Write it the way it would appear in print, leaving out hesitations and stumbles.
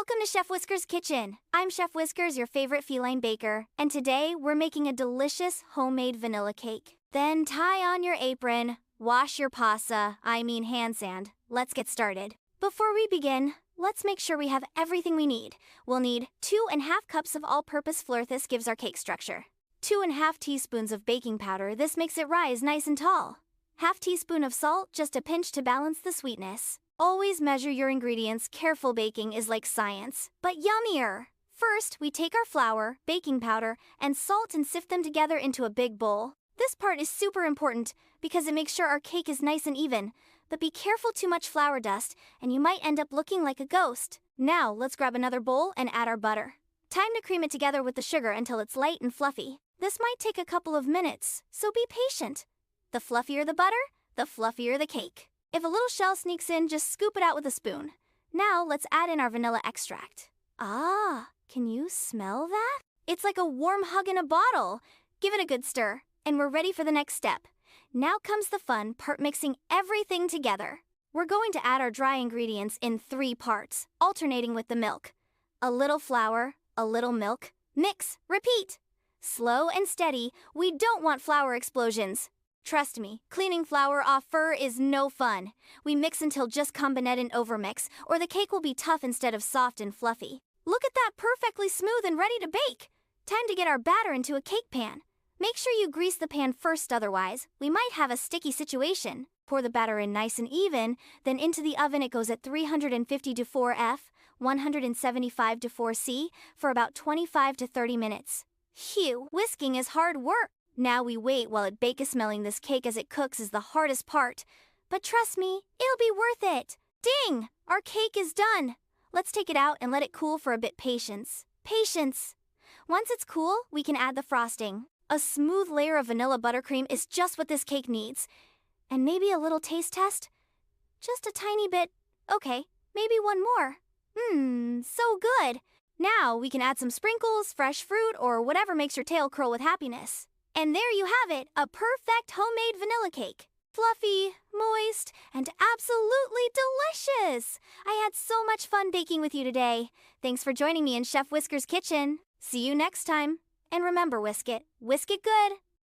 Welcome to Chef Whiskers' kitchen. I'm Chef Whiskers, your favorite feline baker, and today we're making a delicious homemade vanilla cake. Then tie on your apron, wash your hand sand. Let's get started. Before we begin, let's make sure we have everything we need. We'll need 2½ cups of all-purpose flour. This gives our cake structure. 2½ teaspoons of baking powder. This makes it rise nice and tall. ½ teaspoon of salt, just a pinch to balance the sweetness. Always measure your ingredients. Careful baking is like science, but yummier. First, we take our flour, baking powder, and salt and sift them together into a big bowl. This part is super important because it makes sure our cake is nice and even, but be careful too much flour dust and you might end up looking like a ghost. Now, let's grab another bowl and add our butter. Time to cream it together with the sugar until it's light and fluffy. This might take a couple of minutes, so be patient. The fluffier the butter, the fluffier the cake. If a little shell sneaks in, just scoop it out with a spoon. Now, let's add in our vanilla extract. Ah, can you smell that? It's like a warm hug in a bottle. Give it a good stir, and we're ready for the next step. Now comes the fun part, mixing everything together. We're going to add our dry ingredients in 3 parts, alternating with the milk. A little flour, a little milk. Mix, repeat. Slow and steady. We don't want flour explosions. Trust me, cleaning flour off fur is no fun. We mix until just combined and overmix, or the cake will be tough instead of soft and fluffy. Look at that, perfectly smooth and ready to bake. Time to get our batter into a cake pan. Make sure you grease the pan first, otherwise we might have a sticky situation. Pour the batter in nice and even, then into the oven. It goes at 350 to 4F, 175 to 4C for about 25 to 30 minutes. Phew, whisking is hard work. Now we wait while it bakes. Smelling this cake as it cooks is the hardest part. But trust me, it'll be worth it. Ding! Our cake is done. Let's take it out and let it cool for a bit. Patience. Once it's cool, we can add the frosting. A smooth layer of vanilla buttercream is just what this cake needs. And maybe a little taste test? Just a tiny bit. Okay, maybe one more. So good. Now we can add some sprinkles, fresh fruit, or whatever makes your tail curl with happiness. And there you have it, a perfect homemade vanilla cake. Fluffy, moist, and absolutely delicious! I had so much fun baking with you today. Thanks for joining me in Chef Whiskers' kitchen. See you next time. And remember, whisk it good.